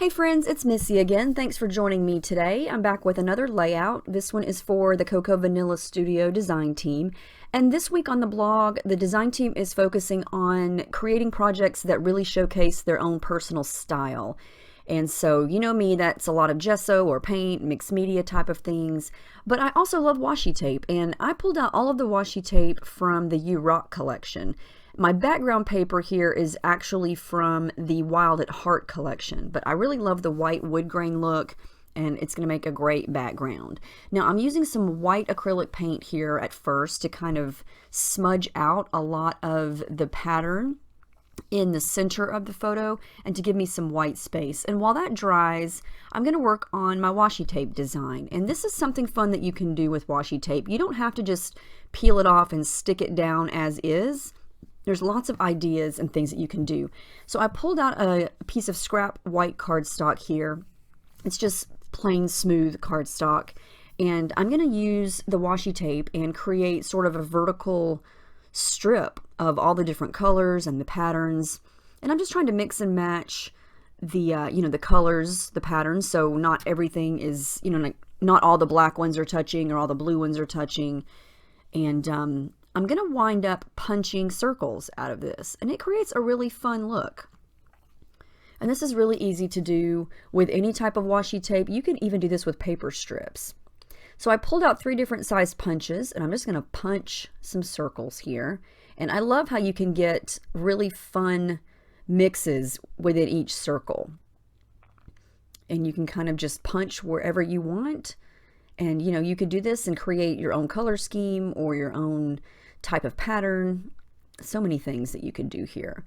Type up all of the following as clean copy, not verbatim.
Hey friends, it's Missy again. Thanks for joining me today. I'm back with another layout. This one is for the Cocoa Vanilla Studio design team. And this week on the blog, the design team is focusing on creating projects that really showcase their own personal style. And so, you know me, that's a lot of gesso or paint, mixed media type of things. But I also love washi tape, and I pulled out all of the washi tape from the You Rock collection. My background paper here is actually from the Wild at Heart collection, but I really love the white wood grain look, and it's going to make a great background. Now I'm using some white acrylic paint here at first to kind of smudge out a lot of the pattern in the center of the photo and to give me some white space. And while that dries, I'm going to work on my washi tape design. And this is something fun that you can do with washi tape. You don't have to just peel it off and stick it down as is. There's lots of ideas and things that you can do. So I pulled out a piece of scrap white cardstock here. It's just plain smooth cardstock. And I'm going to use the washi tape and create sort of a vertical strip of all the different colors and the patterns. And I'm just trying to mix and match the, the colors, the patterns. So not everything is, not all the black ones are touching or all the blue ones are touching. And, I'm going to wind up punching circles out of this, and it creates a really fun look. And this is really easy to do with any type of washi tape. You can even do this with paper strips. So I pulled out 3 different size punches, and I'm just going to punch some circles here. And I love how you can get really fun mixes within each circle. And you can kind of just punch wherever you want. And you could do this and create your own color scheme or your own type of pattern. So many things that you could do here.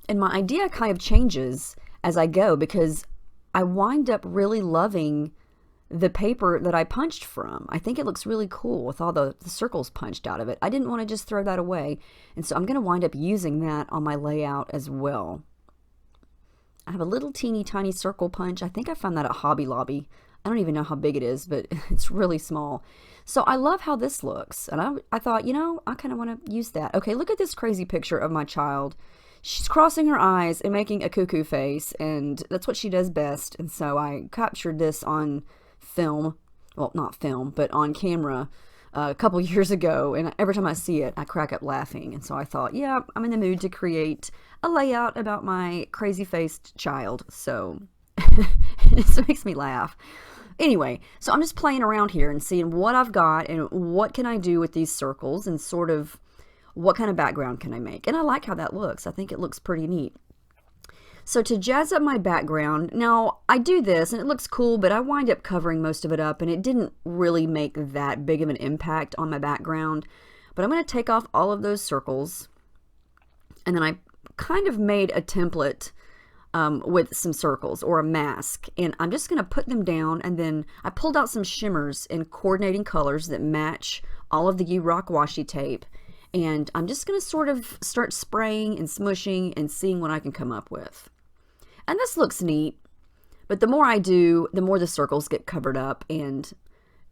And my idea kind of changes as I go because I wind up really loving the paper that I punched from. I think it looks really cool with all the circles punched out of it. I didn't want to just throw that away. And so I'm going to wind up using that on my layout as well. I have a little teeny tiny circle punch. I think I found that at Hobby Lobby. I don't even know how big it is, but it's really small. So I love how this looks. And I thought, I kind of want to use that. Okay, look at this crazy picture of my child. She's crossing her eyes and making a cuckoo face, and that's what she does best. And so I captured this on film. Well, not film, but on camera a couple years ago. And every time I see it, I crack up laughing. And so I thought, yeah, I'm in the mood to create a layout about my crazy-faced child. So it makes me laugh. Anyway, so I'm just playing around here and seeing what I've got and what can I do with these circles and sort of what kind of background can I make. And I like how that looks. I think it looks pretty neat. So to jazz up my background, now I do this and it looks cool, but I wind up covering most of it up and it didn't really make that big of an impact on my background. But I'm going to take off all of those circles, and then I kind of made a template with some circles or a mask, and I'm just going to put them down, and then I pulled out some shimmers in coordinating colors that match all of the You Rock washi tape, and I'm just going to sort of start spraying and smushing and seeing what I can come up with. And this looks neat, but the more I do, the more the circles get covered up, and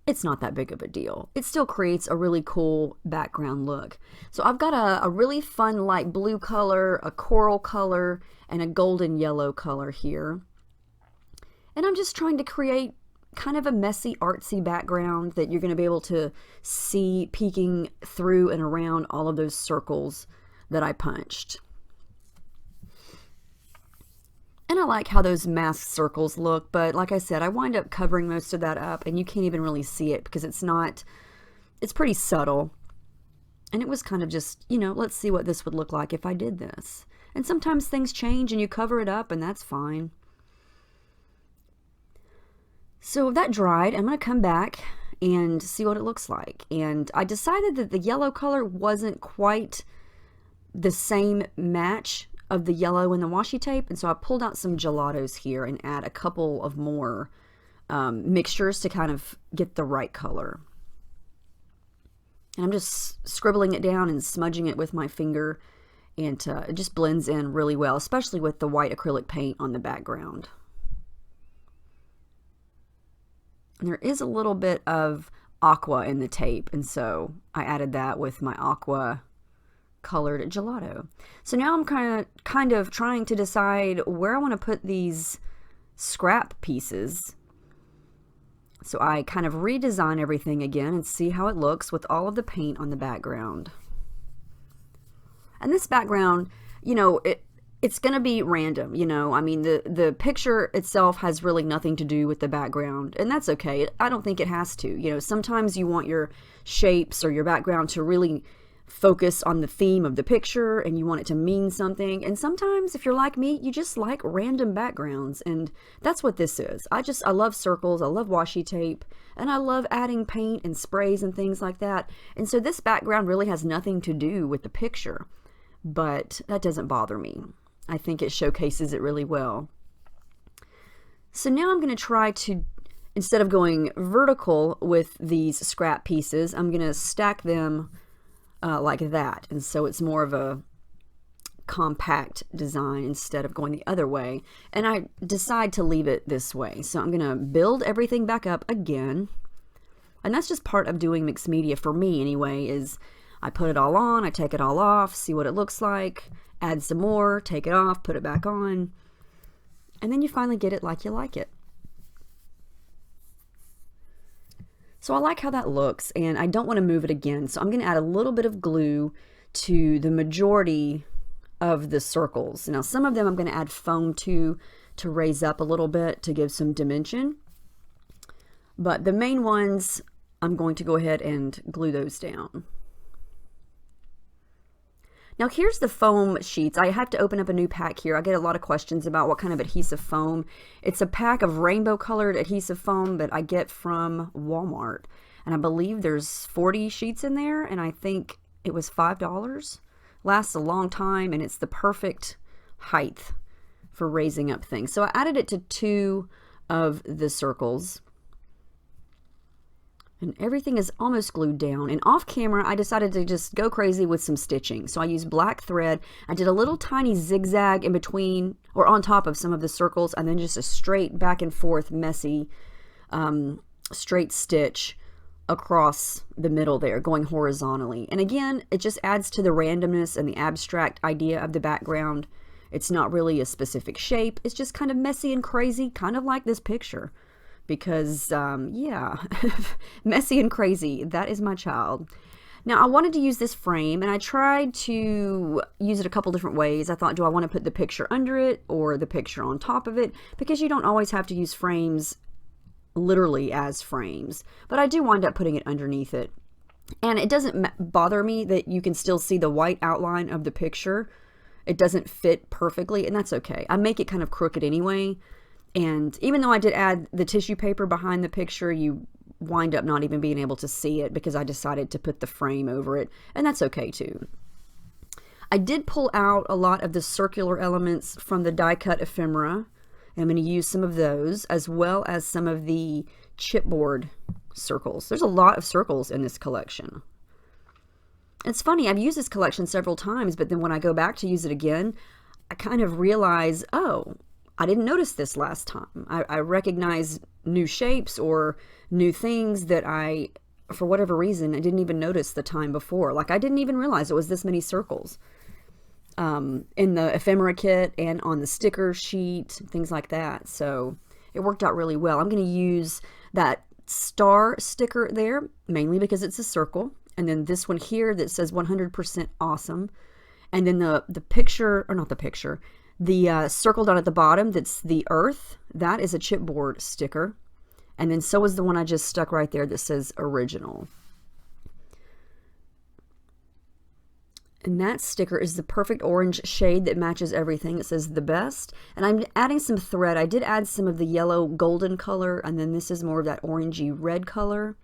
it's not that big of a deal. It still creates a really cool background look. So I've got a really fun light blue color, a coral color, and a golden yellow color here. And I'm just trying to create kind of a messy, artsy background that you're going to be able to see peeking through and around all of those circles that I punched. And I like how those masked circles look, but like I said, I wind up covering most of that up, and you can't even really see it because it's pretty subtle. And it was kind of just, let's see what this would look like if I did this. And sometimes things change and you cover it up, and that's fine. So that dried. I'm going to come back and see what it looks like. And I decided that the yellow color wasn't quite the same match of the yellow and the washi tape, and so I pulled out some gelatos here and add a couple of more mixtures to kind of get the right color. And I'm just scribbling it down and smudging it with my finger, and it just blends in really well, especially with the white acrylic paint on the background. And there is a little bit of aqua in the tape, and so I added that with my aqua colored gelato. So now I'm kind of trying to decide where I want to put these scrap pieces. So I kind of redesign everything again and see how it looks with all of the paint on the background. And this background, you know, it's going to be random, you know. I mean, the picture itself has really nothing to do with the background, and that's okay. I don't think it has to. You know, sometimes you want your shapes or your background to really focus on the theme of the picture, and you want it to mean something. And sometimes, if you're like me, you just like random backgrounds, and that's what this is. I love circles, I love washi tape, and I love adding paint and sprays and things like that. And so this background really has nothing to do with the picture, but that doesn't bother me. I think it showcases it really well. So now I'm going to try to, instead of going vertical with these scrap pieces, I'm going to stack them like that. And so it's more of a compact design instead of going the other way. And I decide to leave it this way. So I'm going to build everything back up again. And that's just part of doing mixed media for me anyway, is I put it all on, I take it all off, see what it looks like, add some more, take it off, put it back on, and then you finally get it like you like it. So I like how that looks, and I don't want to move it again, so I'm going to add a little bit of glue to the majority of the circles. Now some of them I'm going to add foam to raise up a little bit to give some dimension, but the main ones I'm going to go ahead and glue those down. Now here's the foam sheets. I have to open up a new pack here. I get a lot of questions about what kind of adhesive foam. It's a pack of rainbow colored adhesive foam that I get from Walmart. And I believe there's 40 sheets in there, and I think it was $5. Lasts a long time, and it's the perfect height for raising up things. So I added it to 2 of the circles. And everything is almost glued down. And off camera, I decided to just go crazy with some stitching. So I used black thread. I did a little tiny zigzag in between or on top of some of the circles, and then just a straight back and forth messy straight stitch across the middle there, going horizontally. And again, it just adds to the randomness and the abstract idea of the background. It's not really a specific shape. It's just kind of messy and crazy, kind of like this picture. Because, yeah, messy and crazy, that is my child. Now, I wanted to use this frame, and I tried to use it a couple different ways. I thought, do I want to put the picture under it or the picture on top of it? Because you don't always have to use frames literally as frames. But I do wind up putting it underneath it. And it doesn't bother me that you can still see the white outline of the picture. It doesn't fit perfectly, and that's okay. I make it kind of crooked anyway. And even though I did add the tissue paper behind the picture, you wind up not even being able to see it because I decided to put the frame over it, and that's okay too. I did pull out a lot of the circular elements from the die cut ephemera. I'm going to use some of those as well as some of the chipboard circles. There's a lot of circles in this collection. It's funny, I've used this collection several times, but then when I go back to use it again, I kind of realize, oh, I didn't notice this last time. I recognize new shapes or new things that I, for whatever reason, I didn't even notice the time before. Like I didn't even realize it was this many circles in the ephemera kit and on the sticker sheet, things like that. So it worked out really well. I'm going to use that star sticker there, mainly because it's a circle. And then this one here that says 100% awesome. And then the picture, or not the picture, the circle down at the bottom that's the earth, that is a chipboard sticker. And then so is the one I just stuck right there that says original. And that sticker is the perfect orange shade that matches everything. It says the best. And I'm adding some thread. I did add some of the yellow golden color, and then this is more of that orangey red color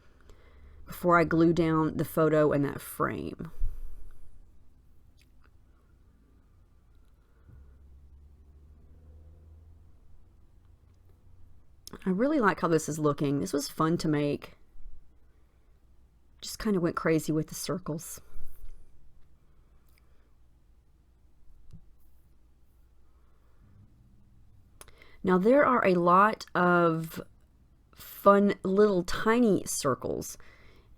before I glue down the photo and that frame. I really like how this is looking. This was fun to make. Just kind of went crazy with the circles. Now there are a lot of fun little tiny circles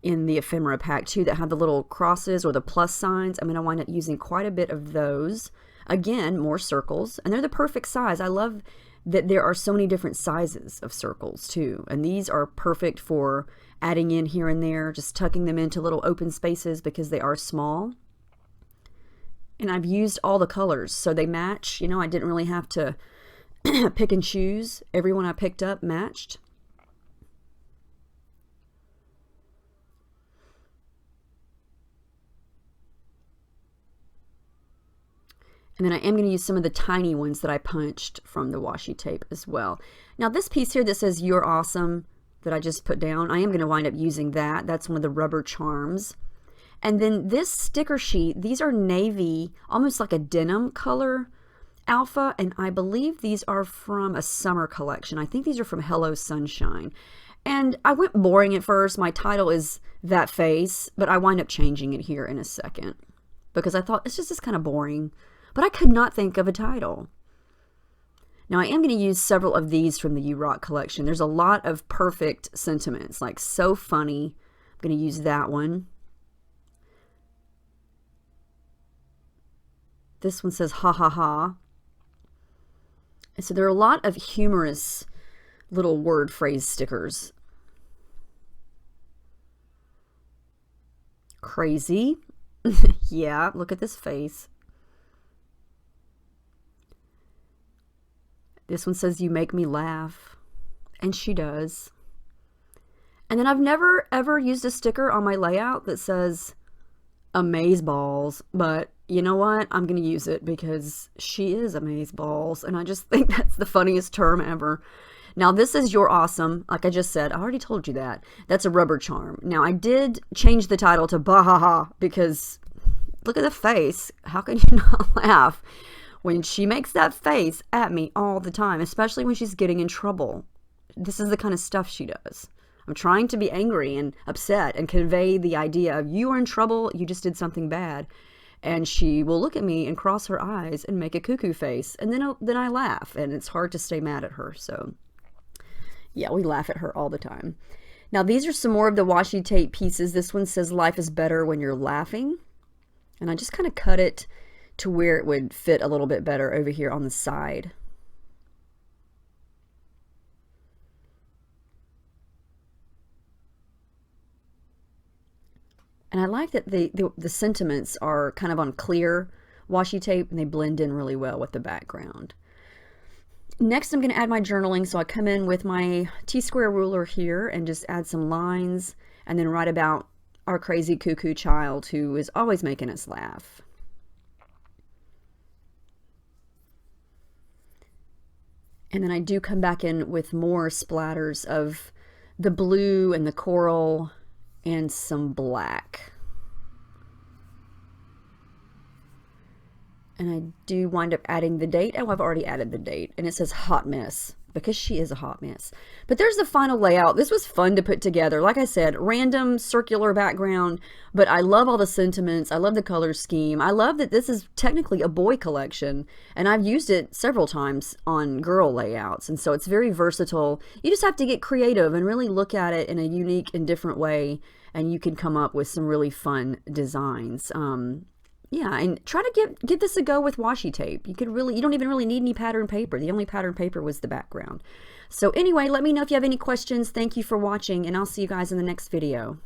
in the ephemera pack too that have the little crosses or the plus signs. I'm going to wind up using quite a bit of those. Again, more circles, and they're the perfect size. I love that there are so many different sizes of circles too, and these are perfect for adding in here and there, just tucking them into little open spaces because they are small. And I've used all the colors so they match. You know, I didn't really have to pick and choose. Everyone I picked up matched. And then I am going to use some of the tiny ones that I punched from the washi tape as well. Now this piece here that says "You're Awesome" that I just put down, I am going to wind up using that. That's one of the rubber charms. And then this sticker sheet, these are navy, almost like a denim color alpha, and I believe these are from a summer collection. I think these are from Hello Sunshine. And I went boring at first. My title is That Face, but I wind up changing it here in a second because I thought it's just kind of boring. But I could not think of a title. Now I am going to use several of these from the You Rock collection. There's a lot of perfect sentiments, like so funny. I'm going to use that one. This one says ha ha ha. And so there are a lot of humorous little word phrase stickers. Crazy. Yeah, look at this face. This one says "You make me laugh," and she does. And then I've never ever used a sticker on my layout that says "Amazeballs," but you know what? I'm going to use it because she is amazeballs, and I just think that's the funniest term ever. Now this is "You're Awesome." Like I just said, I already told you that. That's a rubber charm. Now I did change the title to Bahaha because look at the face. How can you not laugh when she makes that face at me all the time, especially when she's getting in trouble? This is the kind of stuff she does. I'm trying to be angry and upset and convey the idea of you are in trouble, you just did something bad. And she will look at me and cross her eyes and make a cuckoo face. And then I laugh, and it's hard to stay mad at her. So yeah, we laugh at her all the time. Now these are some more of the washi tape pieces. This one says "Life is better when you're laughing." And I just kind of cut it to where it would fit a little bit better over here on the side. And I like that the sentiments are kind of on clear washi tape and they blend in really well with the background. Next I'm going to add my journaling, so I come in with my T-square ruler here and just add some lines and then write about our crazy cuckoo child who is always making us laugh. And then I do come back in with more splatters of the blue and the coral and some black. And I do wind up adding the date. Oh, I've already added the date. And it says "Hot Mess," because she is a hot mess. But there's the final layout. This was fun to put together. Like I said, random circular background, but I love all the sentiments. I love the color scheme. I love that this is technically a boy collection, and I've used it several times on girl layouts, and so it's very versatile. You just have to get creative and really look at it in a unique and different way, and you can come up with some really fun designs. Yeah, and try to give this a go with washi tape. You don't even really need any pattern paper. The only pattern paper was the background. So anyway, let me know if you have any questions. Thank you for watching, and I'll see you guys in the next video.